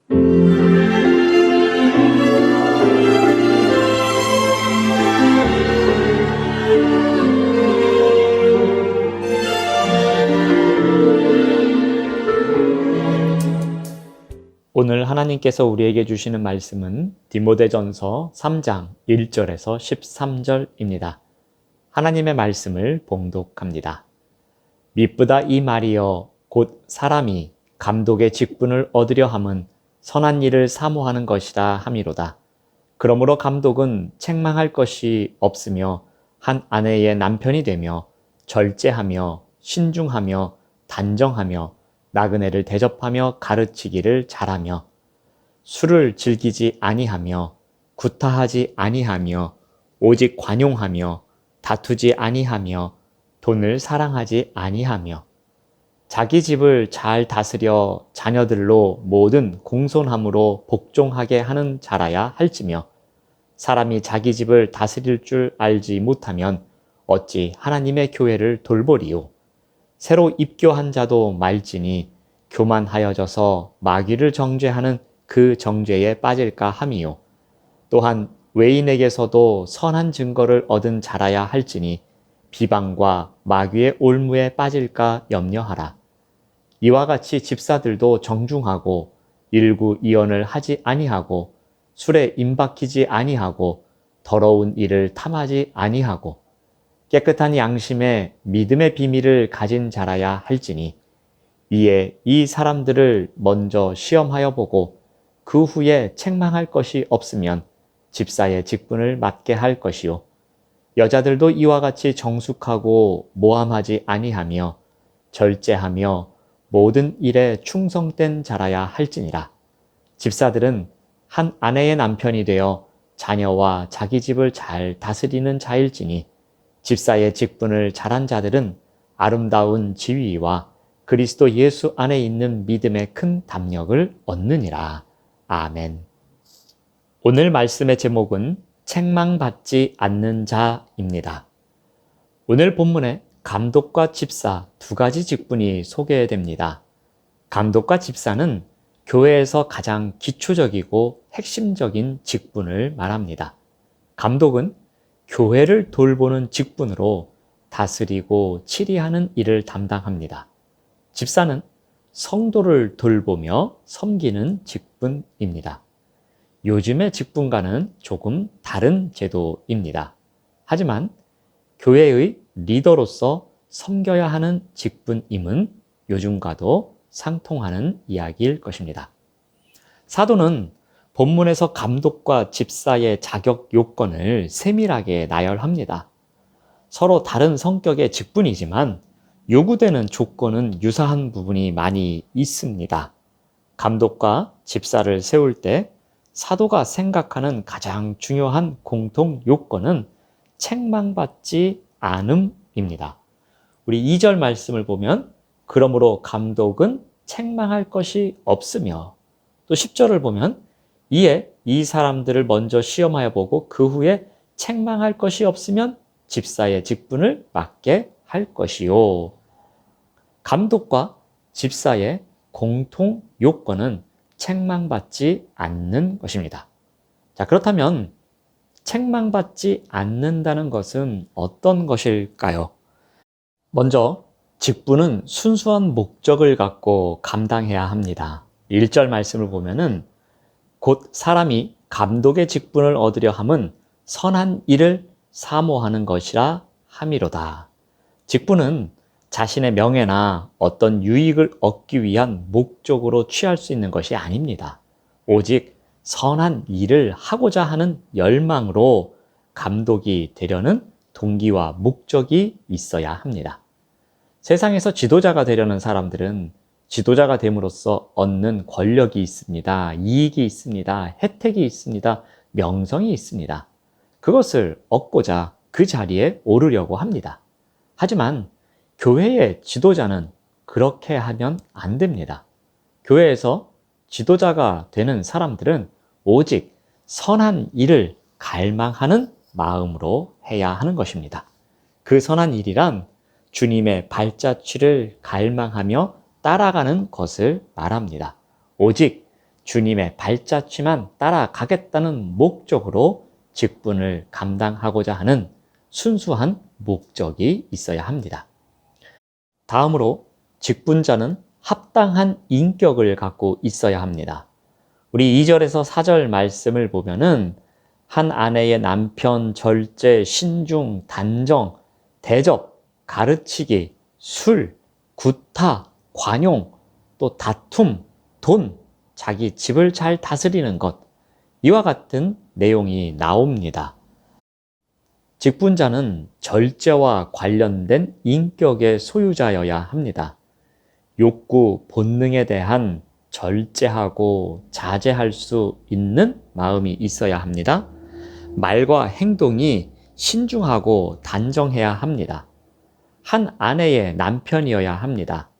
오늘 하나님께서 우리에게 주시는 말씀은 디모데전서 3장 1절에서 13절입니다. 하나님의 말씀을 봉독합니다. 미쁘다 이 말이여 곧 사람이 감독의 직분을 얻으려 함은 선한 일을 사모하는 것이라 함이로다. 그러므로 감독은 책망할 것이 없으며 한 아내의 남편이 되며 절제하며 신중하며 단정하며 나그네를 대접하며 가르치기를 잘하며 술을 즐기지 아니하며 구타하지 아니하며 오직 관용하며 다투지 아니하며 돈을 사랑하지 아니하며 자기 집을 잘 다스려 자녀들로 모든 공손함으로 복종하게 하는 자라야 할지며 사람이 자기 집을 다스릴 줄 알지 못하면 어찌 하나님의 교회를 돌보리요. 새로 입교한 자도 말지니 교만하여져서 마귀를 정죄하는 그 정죄에 빠질까 함이요. 또한 외인에게서도 선한 증거를 얻은 자라야 할지니 비방과 마귀의 올무에 빠질까 염려하라. 이와 같이 집사들도 정중하고 일구이언을 하지 아니하고 술에 임박히지 아니하고 더러운 일을 탐하지 아니하고 깨끗한 양심에 믿음의 비밀을 가진 자라야 할지니 이에 이 사람들을 먼저 시험하여 보고 그 후에 책망할 것이 없으면 집사의 직분을 맡게 할 것이요. 여자들도 이와 같이 정숙하고 모함하지 아니하며 절제하며 모든 일에 충성된 자라야 할지니라. 집사들은 한 아내의 남편이 되어 자녀와 자기 집을 잘 다스리는 자일지니 집사의 직분을 잘한 자들은 아름다운 지위와 그리스도 예수 안에 있는 믿음의 큰 담력을 얻느니라. 아멘. 오늘 말씀의 제목은 책망받지 않는 자입니다. 오늘 본문에 감독과 집사 두 가지 직분이 소개됩니다. 감독과 집사는 교회에서 가장 기초적이고 핵심적인 직분을 말합니다. 감독은 교회를 돌보는 직분으로 다스리고 치리하는 일을 담당합니다. 집사는 성도를 돌보며 섬기는 직분입니다. 요즘의 직분과는 조금 다른 제도입니다. 하지만 교회의 리더로서 섬겨야 하는 직분임은 요즘과도 상통하는 이야기일 것입니다. 사도는 본문에서 감독과 집사의 자격 요건을 세밀하게 나열합니다. 서로 다른 성격의 직분이지만 요구되는 조건은 유사한 부분이 많이 있습니다. 감독과 집사를 세울 때 사도가 생각하는 가장 중요한 공통 요건은 책망받지 않음입니다. 우리 2절 말씀을 보면 그러므로 감독은 책망할 것이 없으며 또 10절을 보면 이에 이 사람들을 먼저 시험하여 보고 그 후에 책망할 것이 없으면 집사의 직분을 맡게 할 것이요. 감독과 집사의 공통 요건은 책망받지 않는 것입니다. 자, 그렇다면 책망받지 않는다는 것은 어떤 것일까요? 먼저 직분은 순수한 목적을 갖고 감당해야 합니다. 1절 말씀을 보면은 곧 사람이 감독의 직분을 얻으려 함은 선한 일을 사모하는 것이라 함이로다. 직분은 자신의 명예나 어떤 유익을 얻기 위한 목적으로 취할 수 있는 것이 아닙니다. 오직 선한 일을 하고자 하는 열망으로 감독이 되려는 동기와 목적이 있어야 합니다. 세상에서 지도자가 되려는 사람들은 지도자가 됨으로써 얻는 권력이 있습니다. 이익이 있습니다. 혜택이 있습니다. 명성이 있습니다. 그것을 얻고자 그 자리에 오르려고 합니다. 하지만 교회의 지도자는 그렇게 하면 안 됩니다. 교회에서 지도자가 되는 사람들은 오직 선한 일을 갈망하는 마음으로 해야 하는 것입니다. 그 선한 일이란 주님의 발자취를 갈망하며 따라가는 것을 말합니다. 오직 주님의 발자취만 따라가겠다는 목적으로 직분을 감당하고자 하는 순수한 목적이 있어야 합니다. 다음으로 직분자는 합당한 인격을 갖고 있어야 합니다. 우리 2절에서 4절 말씀을 보면은 한 아내의 남편, 절제, 신중, 단정, 대접, 가르치기, 술, 구타, 관용, 또 다툼, 돈, 자기 집을 잘 다스리는 것, 이와 같은 내용이 나옵니다. 직분자는 절제와 관련된 인격의 소유자여야 합니다. 욕구, 본능에 대한 절제하고 자제할 수 있는 마음이 있어야 합니다. 말과 행동이 신중하고 단정해야 합니다. 한 아내의 남편이어야 합니다.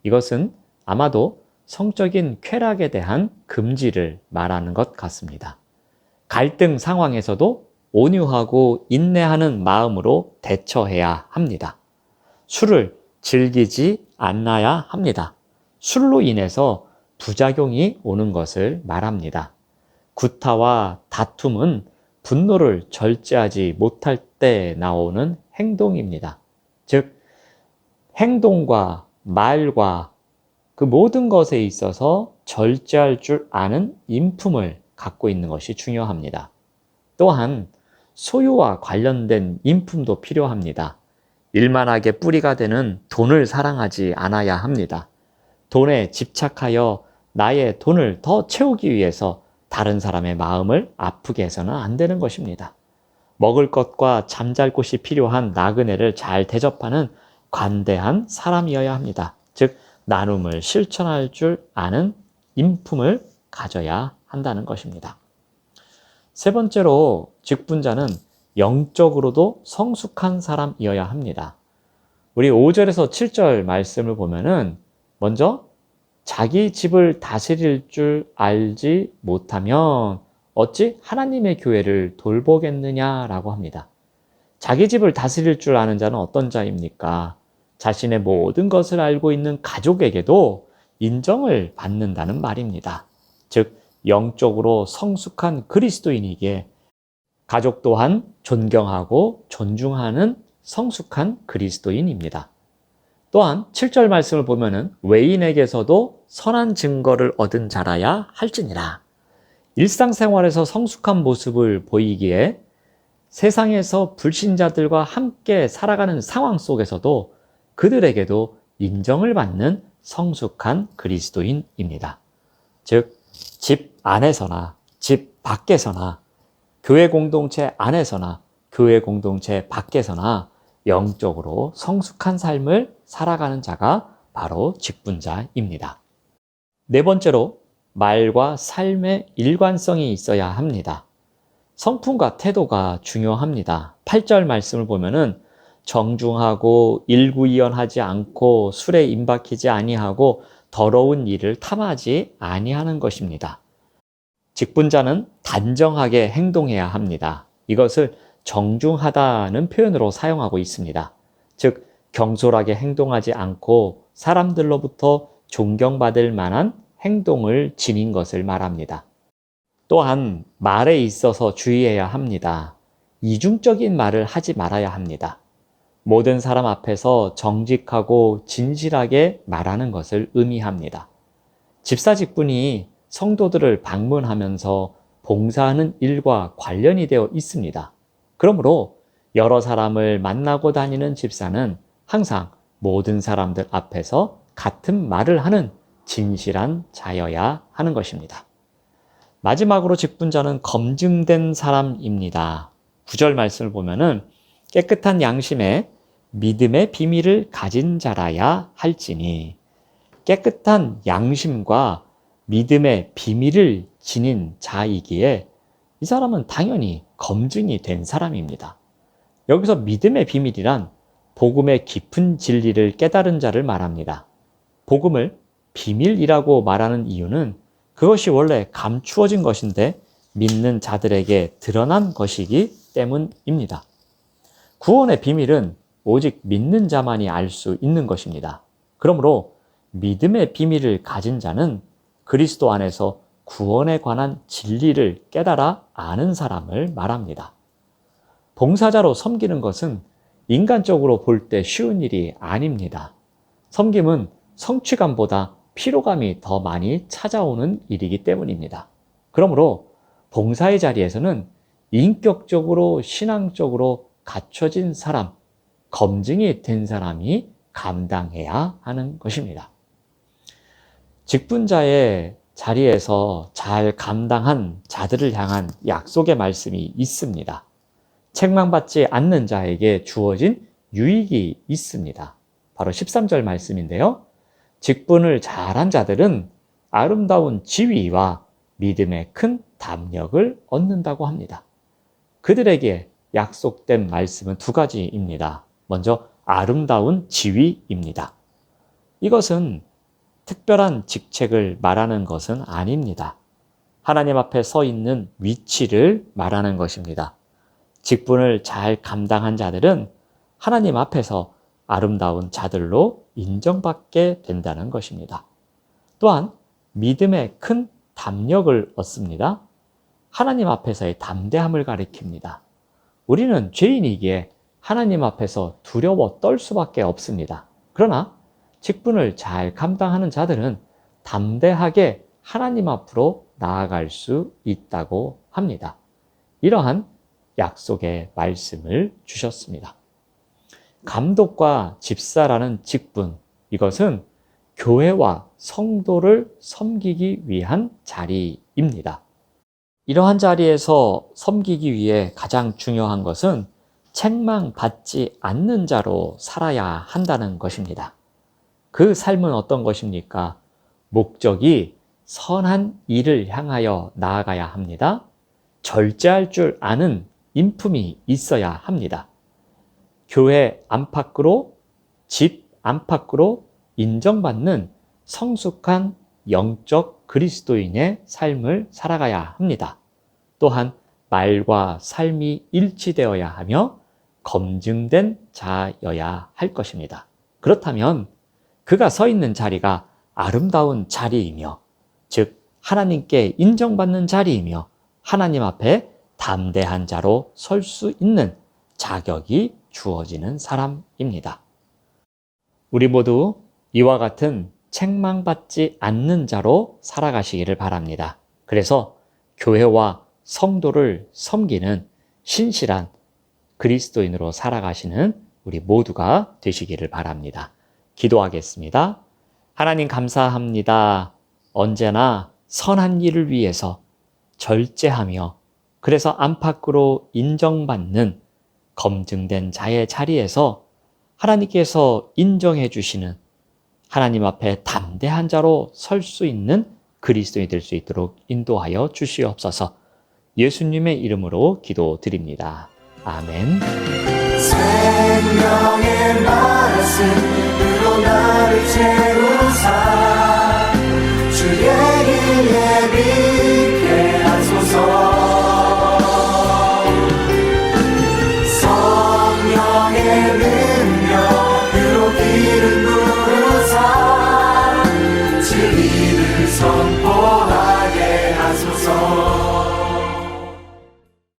이것은 아마도 성적인 쾌락에 대한 금지를 말하는 것 같습니다. 갈등 상황에서도 온유하고 인내하는 마음으로 대처해야 합니다. 술을 즐기지 않아야 합니다. 술로 인해서 부작용이 오는 것을 말합니다. 구타와 다툼은 분노를 절제하지 못할 때 나오는 행동입니다. 즉, 행동과 말과 그 모든 것에 있어서 절제할 줄 아는 인품을 갖고 있는 것이 중요합니다. 또한 소유와 관련된 인품도 필요합니다. 일만하게 뿌리가 되는 돈을 사랑하지 않아야 합니다. 돈에 집착하여 나의 돈을 더 채우기 위해서 다른 사람의 마음을 아프게 해서는 안 되는 것입니다. 먹을 것과 잠잘 곳이 필요한 나그네를 잘 대접하는 관대한 사람이어야 합니다. 즉, 나눔을 실천할 줄 아는 인품을 가져야 한다는 것입니다. 세 번째로 직분자는 영적으로도 성숙한 사람이어야 합니다. 우리 5절에서 7절 말씀을 보면은 먼저 자기 집을 다스릴 줄 알지 못하면 어찌 하나님의 교회를 돌보겠느냐라고 합니다. 자기 집을 다스릴 줄 아는 자는 어떤 자입니까? 자신의 모든 것을 알고 있는 가족에게도 인정을 받는다는 말입니다. 즉, 영적으로 성숙한 그리스도인에게 가족 또한 존경하고 존중하는 성숙한 그리스도인입니다. 또한 7절 말씀을 보면은 외인에게서도 선한 증거를 얻은 자라야 할지니라. 일상생활에서 성숙한 모습을 보이기에 세상에서 불신자들과 함께 살아가는 상황 속에서도 그들에게도 인정을 받는 성숙한 그리스도인입니다. 즉, 집 안에서나 집 밖에서나 교회 공동체 안에서나 교회 공동체 밖에서나 영적으로 성숙한 삶을 살아가는 자가 바로 직분자입니다. 네 번째로 말과 삶의 일관성이 있어야 합니다. 성품과 태도가 중요합니다. 8절 말씀을 보면은 정중하고 일구이연하지 않고 술에 임박히지 아니하고 더러운 일을 탐하지 아니하는 것입니다. 직분자는 단정하게 행동해야 합니다. 이것을 정중하다는 표현으로 사용하고 있습니다. 즉, 경솔하게 행동하지 않고 사람들로부터 존경받을 만한 행동을 지닌 것을 말합니다. 또한 말에 있어서 주의해야 합니다. 이중적인 말을 하지 말아야 합니다. 모든 사람 앞에서 정직하고 진실하게 말하는 것을 의미합니다. 집사 직분이 성도들을 방문하면서 봉사하는 일과 관련이 되어 있습니다. 그러므로 여러 사람을 만나고 다니는 집사는 항상 모든 사람들 앞에서 같은 말을 하는 진실한 자여야 하는 것입니다. 마지막으로 직분자는 검증된 사람입니다. 9절 말씀을 보면은 깨끗한 양심에 믿음의 비밀을 가진 자라야 할지니, 깨끗한 양심과 믿음의 비밀을 지닌 자이기에 이 사람은 당연히 검증이 된 사람입니다. 여기서 믿음의 비밀이란 복음의 깊은 진리를 깨달은 자를 말합니다. 복음을 비밀이라고 말하는 이유는 그것이 원래 감추어진 것인데 믿는 자들에게 드러난 것이기 때문입니다. 구원의 비밀은 오직 믿는 자만이 알 수 있는 것입니다. 그러므로 믿음의 비밀을 가진 자는 그리스도 안에서 구원에 관한 진리를 깨달아 아는 사람을 말합니다. 봉사자로 섬기는 것은 인간적으로 볼 때 쉬운 일이 아닙니다. 섬김은 성취감보다 피로감이 더 많이 찾아오는 일이기 때문입니다. 그러므로 봉사의 자리에서는 인격적으로 신앙적으로 갖춰진 사람, 검증이 된 사람이 감당해야 하는 것입니다. 직분자의 자리에서 잘 감당한 자들을 향한 약속의 말씀이 있습니다. 책망받지 않는 자에게 주어진 유익이 있습니다. 바로 13절 말씀인데요. 직분을 잘한 자들은 아름다운 지위와 믿음의 큰 담력을 얻는다고 합니다. 그들에게 약속된 말씀은 두 가지입니다. 먼저 아름다운 지위입니다. 이것은 특별한 직책을 말하는 것은 아닙니다. 하나님 앞에 서 있는 위치를 말하는 것입니다. 직분을 잘 감당한 자들은 하나님 앞에서 아름다운 자들로 인정받게 된다는 것입니다. 또한 믿음의 큰 담력을 얻습니다. 하나님 앞에서의 담대함을 가리킵니다. 우리는 죄인이기에 하나님 앞에서 두려워 떨 수밖에 없습니다. 그러나 직분을 잘 감당하는 자들은 담대하게 하나님 앞으로 나아갈 수 있다고 합니다. 이러한 약속의 말씀을 주셨습니다. 감독과 집사라는 직분, 이것은 교회와 성도를 섬기기 위한 자리입니다. 이러한 자리에서 섬기기 위해 가장 중요한 것은 책망받지 않는 자로 살아야 한다는 것입니다. 그 삶은 어떤 것입니까? 목적이 선한 일을 향하여 나아가야 합니다. 절제할 줄 아는 인품이 있어야 합니다. 교회 안팎으로, 집 안팎으로 인정받는 성숙한 영적 그리스도인의 삶을 살아가야 합니다. 또한 말과 삶이 일치되어야 하며 검증된 자여야 할 것입니다. 그렇다면 그가 서 있는 자리가 아름다운 자리이며, 즉 하나님께 인정받는 자리이며 하나님 앞에 담대한 자로 설 수 있는 자격이 주어지는 사람입니다. 우리 모두 이와 같은 책망받지 않는 자로 살아가시기를 바랍니다. 그래서 교회와 성도를 섬기는 신실한 그리스도인으로 살아가시는 우리 모두가 되시기를 바랍니다. 기도하겠습니다. 하나님 감사합니다. 언제나 선한 일을 위해서 절제하며 그래서 안팎으로 인정받는 검증된 자의 자리에서 하나님께서 인정해 주시는 하나님 앞에 담대한 자로 설 수 있는 그리스도인이 될 수 있도록 인도하여 주시옵소서. 예수님의 이름으로 기도드립니다. 아멘. 생명의 말씀으로 나를